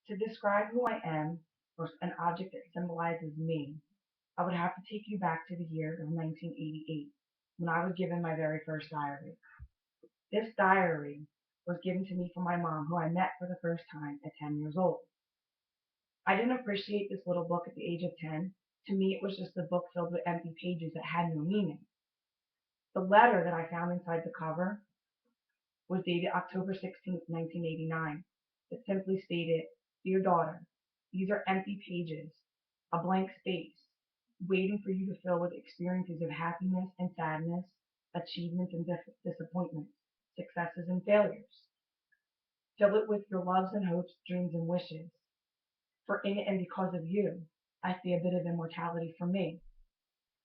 To describe who I am, or an object that symbolizes me, I would have to take you back to the year of 1988, when I was given my very first diary. This diary was given to me from my mom, who I met for the first time at 10 years old. I didn't appreciate this little book at the age of 10. To me, it was just a book filled with empty pages that had no meaning. The letter that I found inside the cover was dated October 16th, 1989. It simply stated, "Dear daughter, these are empty pages, a blank space, waiting for you to fill with experiences of happiness and sadness, achievements and disappointments, successes and failures. Fill it with your loves and hopes, dreams and wishes. For in it and because of you, I see a bit of immortality for me."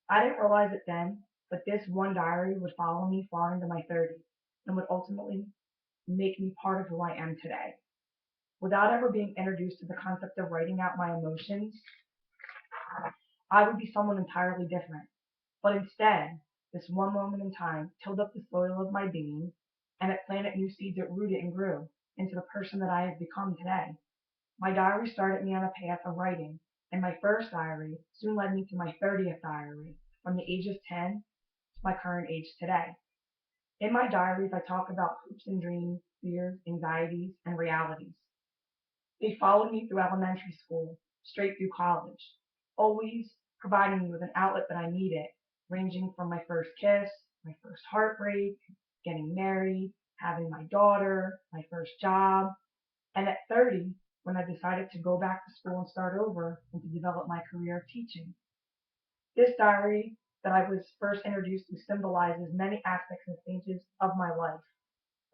I didn't realize it then, but this one diary would follow me far into my 30s and would ultimately make me part of who I am today. Without ever being introduced to the concept of writing out my emotions, I would be someone entirely different. But instead, this one moment in time tilled up the soil of my being, and it planted new seeds that rooted and grew into the person that I have become today. My diary started me on a path of writing, and my first diary soon led me to my 30th diary, from the age of 10 to my current age today. In my diaries, I talk about hopes and dreams, fears, anxieties, and realities. They followed me through elementary school, straight through college, always providing me with an outlet that I needed, ranging from my first kiss, my first heartbreak, getting married, having my daughter, my first job, and at 30, when I decided to go back to school and start over and to develop my career of teaching. This diary that I was first introduced to symbolizes many aspects and stages of my life,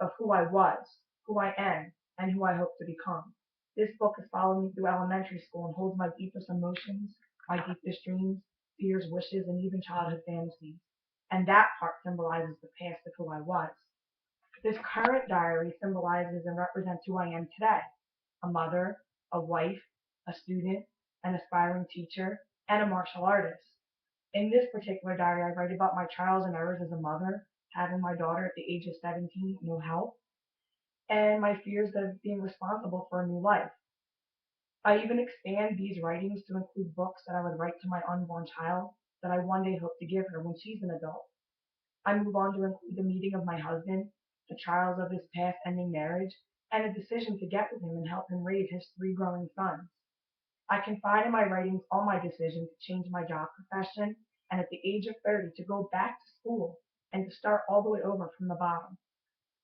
of who I was, who I am, and who I hope to become. This book has followed me through elementary school and holds my deepest emotions, my deepest dreams, fears, wishes, and even childhood fantasies. And that part symbolizes the past of who I was. This current diary symbolizes and represents who I am today: a mother, a wife, a student, an aspiring teacher, and a martial artist. In this particular diary, I write about my trials and errors as a mother, having my daughter at the age of 17, no help, and my fears of being responsible for a new life. I even expand these writings to include books that I would write to my unborn child that I one day hope to give her when she's an adult. I move on to include the meeting of my husband, the trials of his past ending marriage, and a decision to get with him and help him raise his three growing sons. I confide in my writings all my decisions to change my job profession, and at the age of 30 to go back to school and to start all the way over from the bottom.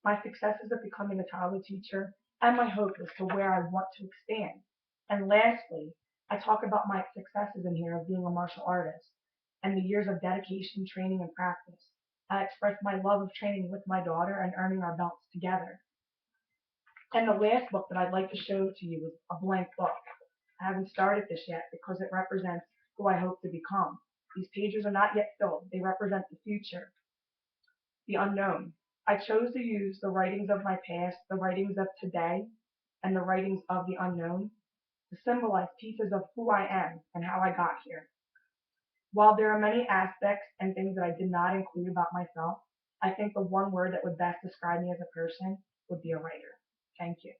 My successes of becoming a childhood teacher, and my hope as to where I want to expand. And lastly, I talk about my successes in here of being a martial artist and the years of dedication, training, and practice. I express my love of training with my daughter and earning our belts together. And the last book that I'd like to show to you is a blank book. I haven't started this yet because it represents who I hope to become. These pages are not yet filled. They represent the future, the unknown. I chose to use the writings of my past, the writings of today, and the writings of the unknown to symbolize pieces of who I am and how I got here. While there are many aspects and things that I did not include about myself, I think the one word that would best describe me as a person would be a writer. Thank you.